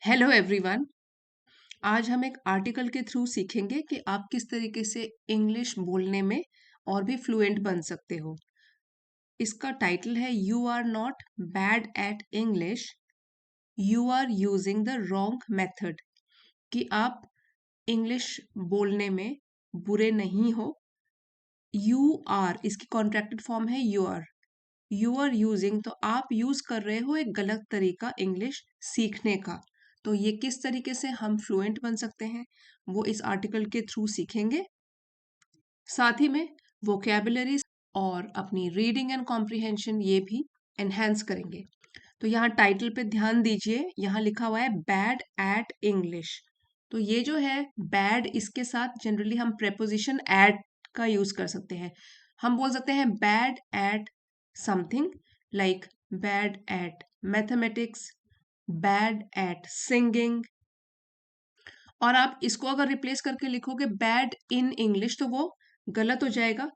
Hello everyone. आज हम एक आर्टिकल के थ्रू सीखेंगे कि आप किस तरीके से इंग्लिश बोलने में और भी फ्लुएंट बन सकते हो। इसका टाइटल है you are not bad at English, you are using the wrong method. कि आप इंग्लिश बोलने में बुरे नहीं हो। यू आर इसकी कॉन्ट्रैक्टेड फॉर्म है यू आर यूजिंग, तो आप यूज कर रहे हो एक गलत तरीका इंग्लिश सीखने का। तो ये किस तरीके से हम फ्लुएंट बन सकते हैं वो इस आर्टिकल के थ्रू सीखेंगे। साथ ही में वोकैबुलरीज और अपनी रीडिंग एंड कॉम्प्रिहेंशन ये भी एनहेंस करेंगे। तो यहाँ टाइटल पे ध्यान दीजिए, यहाँ लिखा हुआ है बैड एट इंग्लिश। तो ये जो है बैड, इसके साथ जनरली हम प्रेपोजिशन एट का यूज कर सकते हैं। हम बोल सकते हैं bad at something, like bad at mathematics, bad at singing. और आप इसको अगर रिप्लेस करके लिखोगे बैड इन इंग्लिश तो वो गलत हो जाएगा,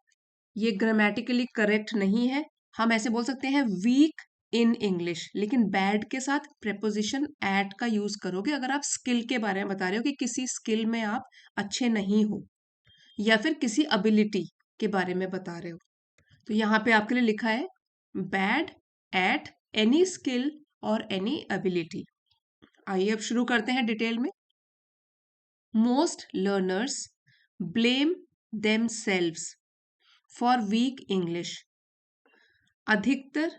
ये ग्रामेटिकली करेक्ट नहीं है। हम ऐसे बोल सकते हैं वीक इन इंग्लिश, लेकिन बैड के साथ प्रेपोजिशन एट का यूज करोगे अगर आप स्किल के बारे में बता रहे हो कि किसी स्किल में आप अच्छे नहीं हो या फिर किसी एबिलिटी के बारे में बता रहे हो। तो यहाँ पे आपके लिए लिखा है बैड एट एनी स्किल और एनी एबिलिटी। आइए अब शुरू करते हैं डिटेल में। Most learners blame themselves for weak English. अधिकतर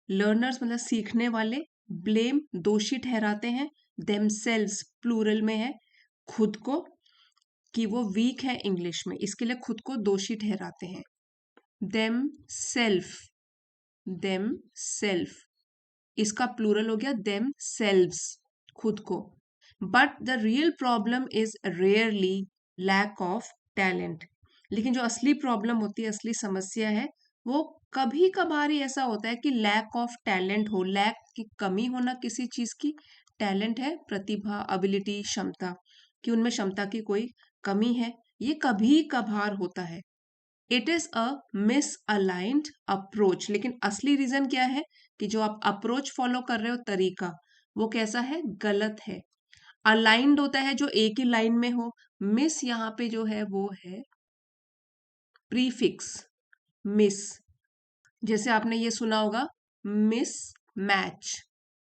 लर्नर्स मतलब सीखने वाले ब्लेम दोषी ठहराते हैं, देमसेल्व्स प्लूरल में है, खुद को, कि वो वीक है इंग्लिश में, इसके लिए खुद को दोषी ठहराते हैं। देम सेल्फ, देम सेल्फ इसका प्लूरल हो गया देम सेल्व्स, खुद को। But the real problem is rarely lack of talent. लेकिन जो असली प्रॉब्लम होती है, असली समस्या है, वो कभी कभार ही ऐसा होता है कि लैक ऑफ टैलेंट हो, लैक की कमी होना किसी चीज की, टैलेंट है प्रतिभा, एबिलिटी, क्षमता, कि उनमें क्षमता की कोई कमी है, ये कभी कभार होता है। It is a misaligned approach. लेकिन असली रीजन क्या है कि जो आप अप्रोच फॉलो कर रहे हो, तरीका, वो कैसा है, गलत है। अलाइंड होता है जो एक ही लाइन में हो, मिस यहाँ पे जो है वो है प्रीफिक्स मिस। जैसे आपने ये सुना होगा मिस मैच,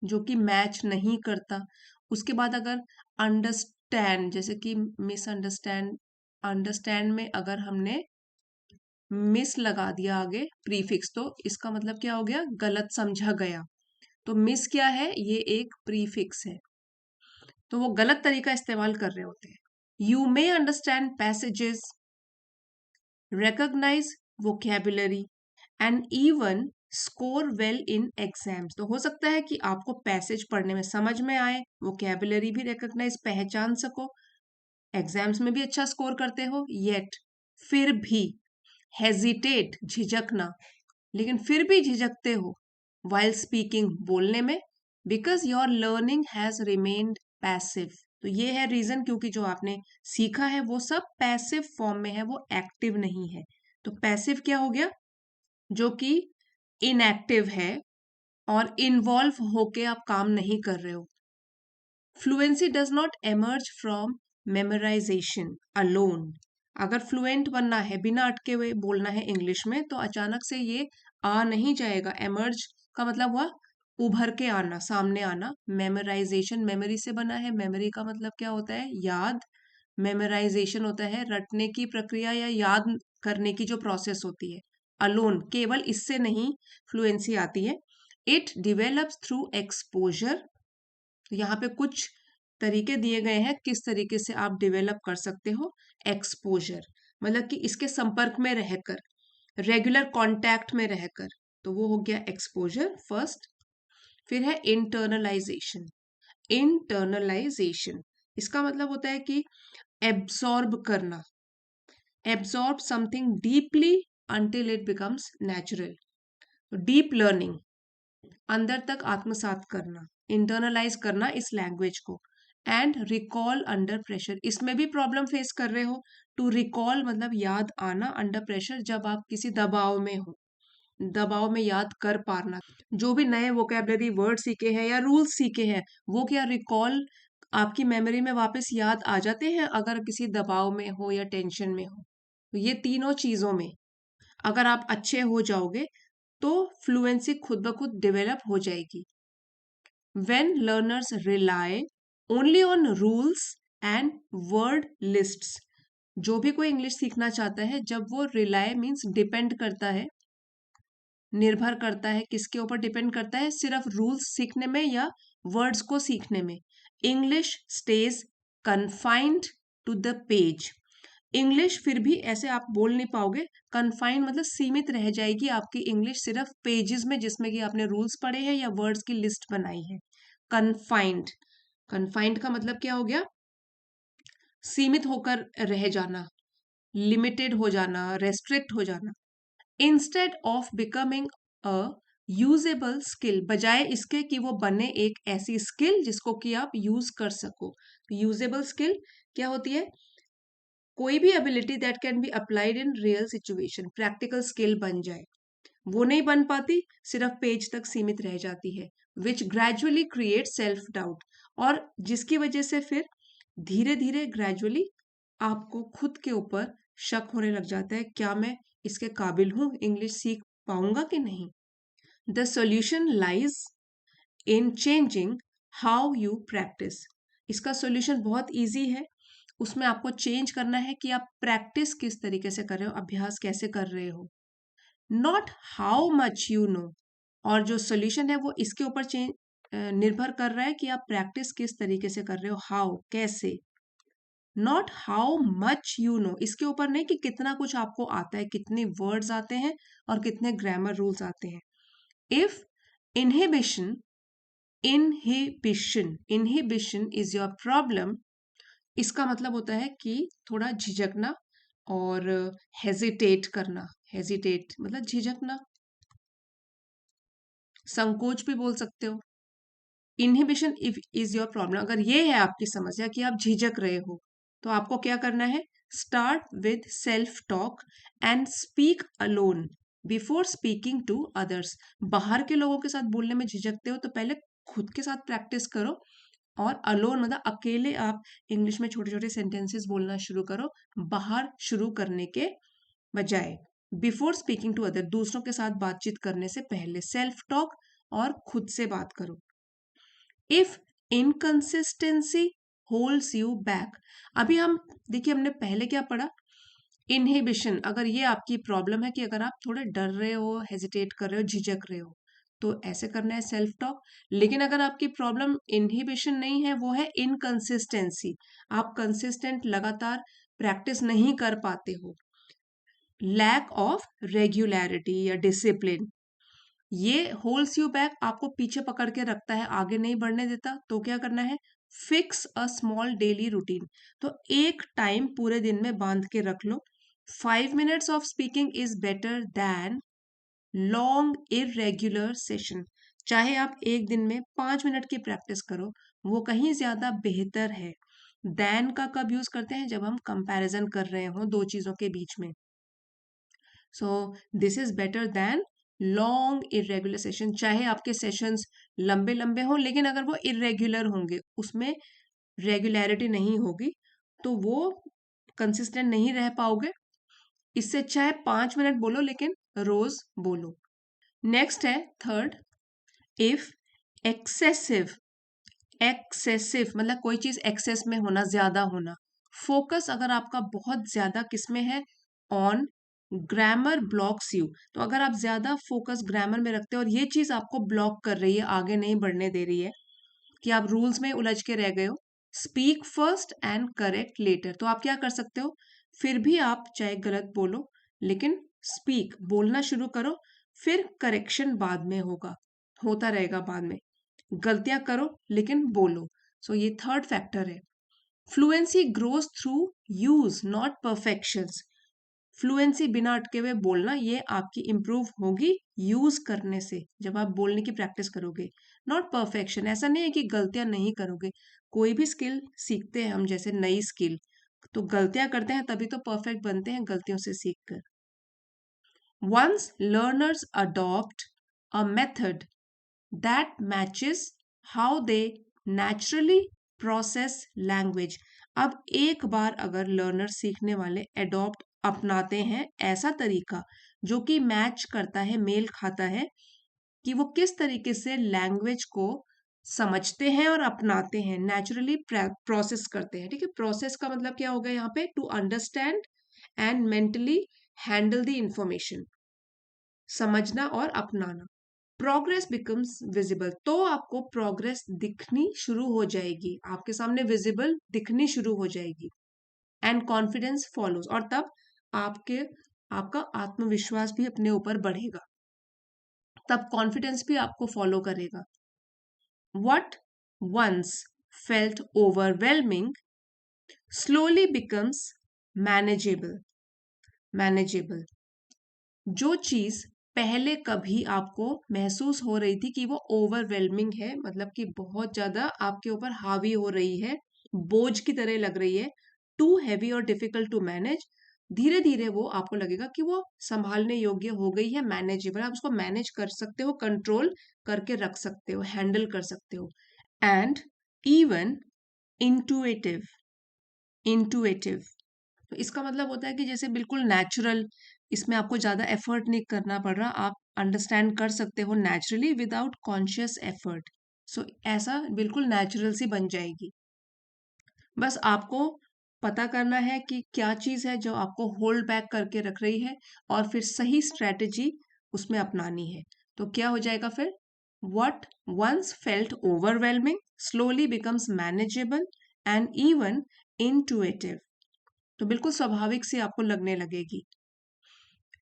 जो कि मैच नहीं करता। उसके बाद अगर अंडरस्टैंड, जैसे कि मिसअंडरस्टैंड, अंडरस्टैंड में अगर हमने मिस लगा दिया आगे प्रीफिक्स, तो इसका मतलब क्या हो गया, गलत समझा गया। तो मिस क्या है, ये एक प्रीफिक्स है, तो वो गलत तरीका इस्तेमाल कर रहे होते हैं। You may understand passages, recognize vocabulary and even score well in exams। तो हो सकता है कि आपको पैसेज पढ़ने में समझ में आए, वोकेबुलरी भी रिकॉग्नाइज पहचान सको, एग्जाम्स में भी अच्छा स्कोर करते हो, येट फिर भी हेजिटेट झिझकना, लेकिन फिर भी झिझकते हो वाइल स्पीकिंग बोलने में, because your learning has remained passive. तो ये है रीजन, क्योंकि जो आपने सीखा है वो सब पैसिव फॉर्म में है, वो एक्टिव नहीं है। तो पैसिव क्या हो गया, जो कि इनएक्टिव है और इन्वॉल्व होके आप काम नहीं कर रहे हो। Fluency does not emerge from memorisation alone. अगर फ्लुएंट बनना है, बिना अटके हुए बोलना है इंग्लिश में, तो अचानक से ये आ नहीं जाएगा। एमर्ज का मतलब हुआ उभर के आना, सामने आना। मेमोराइजेशन मेमोरी से बना है, मेमोरी का मतलब क्या होता है, याद। मेमोराइजेशन होता है रटने की प्रक्रिया या याद करने की जो प्रोसेस होती है। अलोन, केवल इससे नहीं फ्लुएंसी आती है। It develops through exposure. तो यहाँ पे कुछ तरीके दिए गए हैं किस तरीके से आप डेवलप कर सकते हो एक्सपोजर, मतलब कि इसके संपर्क में रहकर, रेगुलर कांटेक्ट में रहकर, तो वो हो गया एक्सपोजर फर्स्ट। फिर है इंटरनलाइजेशन। इंटरनलाइजेशन इसका मतलब होता है कि एब्सॉर्ब करना, absorb something deeply until it becomes natural. Deep learning, अंदर तक आत्मसात करना, इंटरनलाइज करना इस लैंग्वेज को। एंड रिकॉल अंडर प्रेशर, इसमें भी प्रॉब्लम फेस कर रहे हो। टू रिकॉल मतलब याद आना, अंडर प्रेशर जब आप किसी दबाव में हो, दबाव में याद कर पाना। जो भी नए वोकेबलरी वर्ड सीखे हैं या रूल्स सीखे हैं, वो क्या रिकॉल आपकी मेमोरी में वापस याद आ जाते हैं अगर किसी दबाव में हो या टेंशन में हो। तो ये तीनों चीजों में अगर आप अच्छे हो जाओगे तो फ्लुएंसी खुद ब खुद डेवलप हो जाएगी। When learners rely only on rules and word lists, जो भी कोई इंग्लिश सीखना चाहता है, जब वो रिलाय मीन्स डिपेंड करता है, निर्भर करता है, किसके ऊपर डिपेंड करता है, सिर्फ रूल्स सीखने में या वर्ड्स को सीखने में, English stays confined to the page. English फिर भी ऐसे आप बोल नहीं पाओगे, कन्फाइंड मतलब सीमित रह जाएगी आपकी इंग्लिश सिर्फ पेजेस में जिसमें कि आपने रूल्स पढ़े हैं या वर्ड्स की लिस्ट बनाई है। कन्फाइंड, कन्फाइंड का मतलब क्या हो गया? सीमित होकर रह जाना, लिमिटेड हो जाना, रेस्ट्रिक्ट हो जाना। Instead of becoming a usable skill, बजाय इसके कि वो बने एक ऐसी स्किल जिसको कि आप यूज कर सको। यूजेबल स्किल क्या होती है? कोई भी ability that can be applied in real situation, practical skill बन जाए। वो नहीं बन पाती, सिर्फ पेज तक सीमित रह जाती है। विच ग्रेजुअली क्रिएट सेल्फ डाउट, और जिसकी वजह से फिर धीरे धीरे ग्रेजुअली आपको खुद के ऊपर शक होने लग जाता है, क्या मैं इसके काबिल हूं, इंग्लिश सीख पाऊंगा कि नहीं। The solution lies in changing how you practice. इसका सोल्यूशन बहुत ईजी है, उसमें आपको चेंज करना है कि आप प्रैक्टिस किस तरीके से कर रहे हो, अभ्यास कैसे कर रहे हो, not how much you know. और जो सोल्यूशन है वो इसके ऊपर चेंज निर्भर कर रहा है कि आप प्रैक्टिस किस तरीके से कर रहे हो, हाउ कैसे, not how much you know, इसके ऊपर नहीं कि कितना कुछ आपको आता है, कितने वर्ड्स आते हैं और कितने ग्रामर रूल्स आते हैं। If inhibition, inhibition is your problem, इसका मतलब होता है कि थोड़ा झिझकना और हेजिटेट करना, हेजिटेट मतलब झिझकना, संकोच भी बोल सकते हो। Inhibition if is your problem, अगर ये है आपकी समस्या कि आप झिझक रहे हो, तो आपको क्या करना है? Start with self talk and speak alone before speaking to others. बाहर के लोगों के साथ बोलने में झिझकते हो तो पहले खुद के साथ प्रैक्टिस करो, और अलोन मतलब अकेले आप इंग्लिश में छोटे छोटे सेंटेंसेस बोलना शुरू करो, बाहर शुरू करने के बजाय। बिफोर स्पीकिंग टू अदर, दूसरों के साथ बातचीत करने से पहले सेल्फ टॉक और खुद से बात करो। If inconsistency holds you back, अभी हम देखिए हमने पहले क्या पढ़ा, इनहिबिशन, अगर ये आपकी प्रॉब्लम है कि अगर आप थोड़े डर रहे हो, हेजिटेट कर रहे हो, झिझक रहे हो, तो ऐसे करना है सेल्फ टॉक। लेकिन अगर आपकी प्रॉब्लम इनहिबिशन नहीं है, वो है इनकंसिस्टेंसी, आप कंसिस्टेंट लगातार प्रैक्टिस नहीं कर पाते हो, लैक ऑफ रेगुलरिटी या डिसिप्लिन, ये होल्ड्स यू बैक, आपको पीछे पकड़ के रखता है, आगे नहीं बढ़ने देता। तो क्या करना है? Fix a small daily routine, तो एक टाइम पूरे दिन में बांध के रख लो। 5 minutes of speaking is better than long irregular session, चाहे आप एक दिन में 5 मिनट की प्रैक्टिस करो, वो कहीं ज्यादा बेहतर है। दैन का कब यूज करते हैं? जब हम कंपैरिजन कर रहे हो दो चीजों के बीच में। So this is better than long irregular session, चाहे आपके सेशंस लंबे लंबे हों, लेकिन अगर वो इरेगुलर होंगे, उसमें रेगुलरिटी नहीं होगी, तो वो कंसिस्टेंट नहीं रह पाओगे। इससे अच्छा है 5 मिनट बोलो लेकिन रोज बोलो। नेक्स्ट है थर्ड, इफ एक्सेसिव, एक्सेसिव मतलब कोई चीज एक्सेस में होना, ज्यादा होना। फोकस अगर आपका बहुत ज्यादा किस में है? ऑन ग्रामर ब्लॉक्स यू, तो अगर आप ज्यादा फोकस ग्रामर में रखते हो और ये चीज आपको ब्लॉक कर रही है, आगे नहीं बढ़ने दे रही है, कि आप रूल्स में उलझ के रह गए हो, speak first and correct later, तो आप क्या कर सकते हो? फिर भी आप चाहे गलत बोलो, लेकिन स्पीक बोलना शुरू करो, फिर करेक्शन बाद में होगा, होता रहेगा बाद में। गलतियां करो लेकिन बोलो। सो ये थर्ड फैक्टर है। Fluency grows through use not perfections, fluency बिना अटके हुए बोलना, ये आपकी इंप्रूव होगी यूज करने से, जब आप बोलने की प्रैक्टिस करोगे, नॉट परफेक्शन। ऐसा नहीं है कि गलतियां नहीं करोगे, कोई भी स्किल सीखते हैं हम, जैसे नई स्किल, तो गलतियां करते हैं तभी तो परफेक्ट बनते हैं, गलतियों से सीखकर। Once learners adopt a method that matches how they naturally process language. अब एक बार अगर लर्नर सीखने वाले एडॉप्ट अपनाते हैं ऐसा तरीका जो कि मैच करता है, मेल खाता है कि वो किस तरीके से लैंग्वेज को समझते हैं और अपनाते हैं, नेचुरली प्रोसेस करते हैं। ठीक है, प्रोसेस का मतलब क्या होगा यहाँ पे, to understand and mentally handle the information, समझना और अपनाना। प्रोग्रेस बिकम्स विजिबल, तो आपको प्रोग्रेस दिखनी शुरू हो जाएगी, आपके सामने विजिबल दिखनी शुरू हो जाएगी। एंड कॉन्फिडेंस फॉलोज, और तब आपके आपका आत्मविश्वास भी अपने ऊपर बढ़ेगा, तब कॉन्फिडेंस भी आपको फॉलो करेगा। What once felt overwhelming slowly becomes manageable. Manageable. जो चीज पहले कभी आपको महसूस हो रही थी कि वो ओवरवेलमिंग है, मतलब कि बहुत ज्यादा आपके ऊपर हावी हो रही है, बोझ की तरह लग रही है, टू हैवी और डिफिकल्ट टू मैनेज, धीरे धीरे वो आपको लगेगा कि वो संभालने योग्य हो गई है, मैनेजेबल, आप उसको मैनेज कर सकते हो, कंट्रोल करके रख सकते हो, हैंडल कर सकते हो। And even Intuitive. इंटुएटिव तो इसका मतलब होता है कि जैसे बिल्कुल नेचुरल, इसमें आपको ज्यादा एफर्ट नहीं करना पड़ रहा, आप अंडरस्टैंड कर सकते हो नेचुरली विदाउट कॉन्शियस एफर्ट। सो ऐसा बिल्कुल नेचुरल सी बन जाएगी। बस आपको पता करना है कि क्या चीज है जो आपको होल्ड बैक करके रख रही है, और फिर सही स्ट्रेटेजी उसमें अपनानी है। तो क्या हो जाएगा फिर, what once felt overwhelming slowly becomes manageable and even intuitive। तो बिल्कुल स्वाभाविक से आपको लगने लगेगी।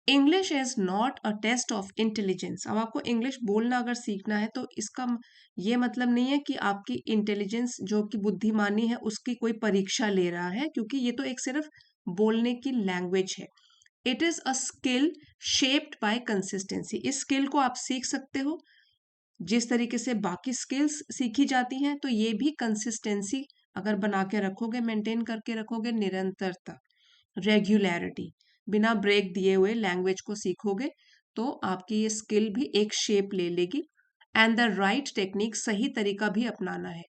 English is not a test of intelligence. अब आपको इंग्लिश बोलना अगर सीखना है तो इसका ये मतलब नहीं है कि आपकी इंटेलिजेंस, जो कि बुद्धिमानी है, उसकी कोई परीक्षा ले रहा है, क्योंकि ये तो एक सिर्फ बोलने की लैंग्वेज है। It is a skill shaped by consistency. इस स्किल को आप सीख सकते हो जिस तरीके से बाकी स्किल्स सीखी जाती हैं, तो ये भी कंसिस्टेंसी अगर बना के रखोगे, मेंटेन करके रखोगे, निरंतरता, रेगुलैरिटी, बिना ब्रेक दिए हुए लैंग्वेज को सीखोगे, तो आपकी ये स्किल भी एक शेप ले लेगी। एंड द राइट टेक्निक, सही तरीका भी अपनाना है।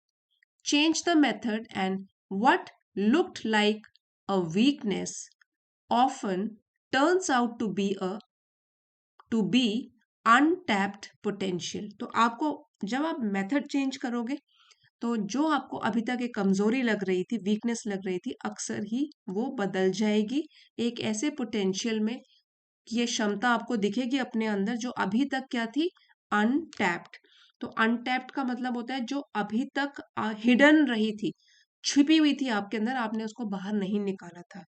Change the method and what looked like a weakness often turns out to be untapped potential. तो आपको, जब आप मेथड चेंज करोगे, तो जो आपको अभी तक एक कमजोरी लग रही थी, वीकनेस लग रही थी, अक्सर ही वो बदल जाएगी एक ऐसे पोटेंशियल में कि ये क्षमता आपको दिखेगी अपने अंदर जो अभी तक क्या थी, अनटैप्ड। तो अनटैप्ड का मतलब होता है जो अभी तक हिडन रही थी, छिपी हुई थी आपके अंदर, आपने उसको बाहर नहीं निकाला था।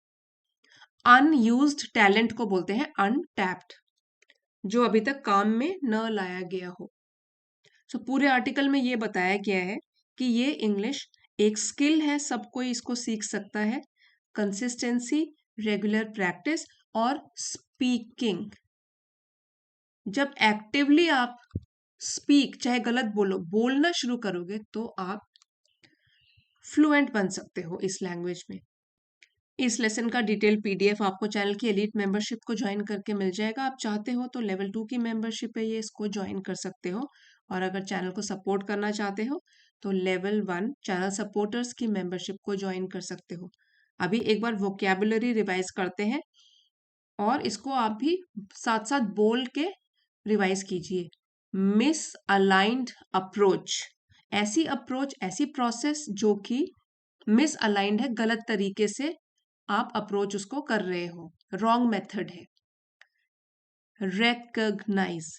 अनयूज्ड टैलेंट को बोलते हैं अनटैप्ड, जो अभी तक काम में न लाया गया हो। सो पूरे आर्टिकल में ये बताया गया है कि ये इंग्लिश एक स्किल है, सब कोई इसको सीख सकता है। कंसिस्टेंसी, रेगुलर प्रैक्टिस और स्पीकिंग। जब एक्टिवली आप स्पीक, चाहे गलत बोलो, बोलना शुरू करोगे, तो आप फ्लुएंट बन सकते हो इस लैंग्वेज में। इस लेसन का डिटेल पीडीएफ आपको चैनल की एलीट मेंबरशिप को ज्वाइन करके मिल जाएगा। आप चाहते हो तो लेवल 2 की मेंबरशिप है ये, इसको ज्वाइन कर सकते हो। और अगर चैनल को सपोर्ट करना चाहते हो तो लेवल 1 चैनल सपोर्टर्स की मेंबरशिप को ज्वाइन कर सकते हो। अभी एक बार वोकैबुलरी रिवाइज करते हैं, और इसको आप भी साथ साथ बोल के रिवाइज कीजिए। मिस अलाइंड अप्रोच, ऐसी अप्रोच, ऐसी प्रोसेस जो कि मिस अलाइंड है, गलत तरीके से आप अप्रोच उसको कर रहे हो, रॉन्ग मेथड है। रेकग्नाइज,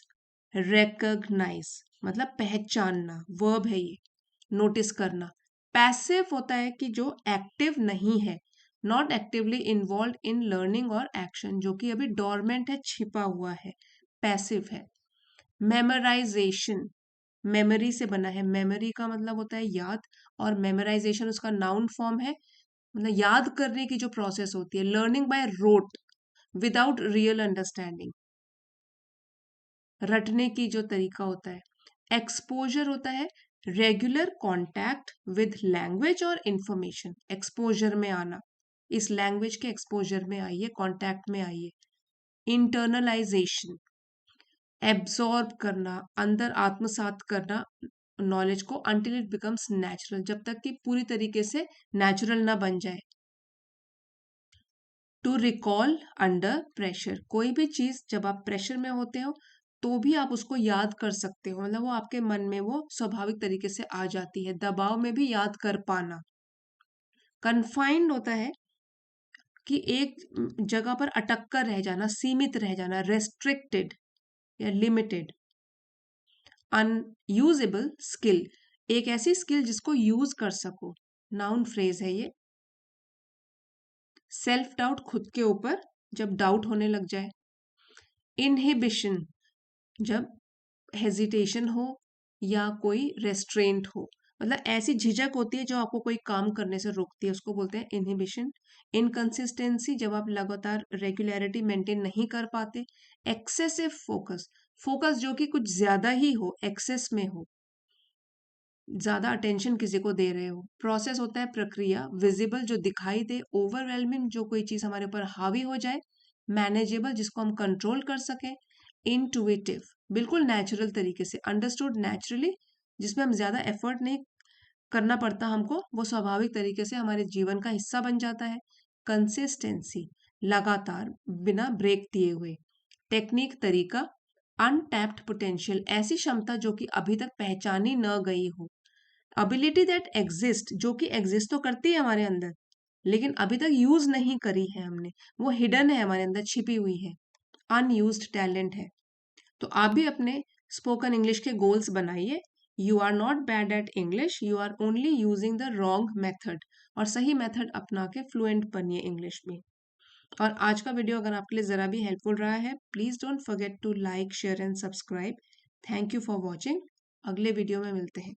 रेकग्नाइज मतलब पहचानना, वर्ब है ये, नोटिस करना। पैसिव होता है कि जो एक्टिव नहीं है, not actively involve in learning और एक्शन, जो कि अभी डोरमेंट है, छिपा हुआ है, पैसिव है। मेमोराइजेशन, मेमोरी से बना है, मेमोरी का मतलब होता है याद, और मेमोराइजेशन उसका नाउन फॉर्म है, मतलब याद करने की जो प्रोसेस होती है। Learning by rote without real understanding, रटने की जो तरीका होता है। एक्सपोजर होता है रेगुलर कांटेक्ट विद लैंग्वेज और इंफॉर्मेशन, एक्सपोजर में आना, इस लैंग्वेज के एक्सपोजर में आइए, कांटेक्ट में आइए। इंटरनलाइजेशन, एब्जॉर्ब करना, अंदर आत्मसात करना, नॉलेज को until it becomes natural, जब तक कि पूरी तरीके से नेचुरल ना बन जाए। टू रिकॉल अंडर प्रेशर, कोई भी चीज जब आप प्रेशर में होते हो तो भी आप उसको याद कर सकते हो, मतलब वो आपके मन में वो स्वाभाविक तरीके से आ जाती है, दबाव में भी याद कर पाना। कन्फाइंड होता है कि एक जगह पर अटक कर रह जाना, सीमित रह जाना, रेस्ट्रिक्टेड या लिमिटेड। अनयूजेबल स्किल, एक ऐसी स्किल जिसको यूज कर सको, नाउन फ्रेज है ये। सेल्फ डाउट, खुद के ऊपर जब डाउट होने लग जाए। इनहिबिशन, जब हेजिटेशन हो या कोई रेस्ट्रेंट हो, मतलब ऐसी झिझक होती है जो आपको कोई काम करने से रोकती है, उसको बोलते हैं इनहिबिशन। इनकंसिस्टेंसी, जब आप लगातार रेगुलरिटी मेंटेन नहीं कर पाते। एक्सेसिव फोकस, फोकस जो कि कुछ ज्यादा ही हो, एक्सेस में हो, ज्यादा अटेंशन किसी को दे रहे हो। प्रोसेस होता है प्रक्रिया। विजिबल, जो दिखाई दे। ओवरवेलमिंग, जो कोई चीज हमारे ऊपर हावी हो जाए। मैनेजेबल, जिसको हम कंट्रोल कर सकें। इंटुइटिव, बिल्कुल नेचुरल तरीके से। अंडरस्टूड नेचुरली, जिसमें हम ज्यादा एफर्ट नहीं करना पड़ता हमको, वो स्वाभाविक तरीके से हमारे जीवन का हिस्सा बन जाता है। कंसिस्टेंसी, लगातार बिना ब्रेक दिए हुए। टेक्निक, तरीका। अनटैप्ड पोटेंशियल, ऐसी क्षमता जो कि अभी तक पहचानी न गई हो। अबिलिटी दैट एग्जिस्ट, जो कि एग्जिस्ट तो करती है हमारे अंदर, लेकिन अभी तक यूज नहीं करी है हमने, वो हिडन है हमारे अंदर, छिपी हुई है। अनयूज्ड टैलेंट है। तो आप भी अपने स्पोकन इंग्लिश के गोल्स बनाइए। You are not bad at English, you are only using the wrong method, और सही मेथड अपना के फ्लुएंट बनिए इंग्लिश में। और आज का वीडियो अगर आपके लिए ज़रा भी हेल्पफुल रहा है, please don't forget to like, share and subscribe. Thank you for watching. अगले वीडियो में मिलते हैं।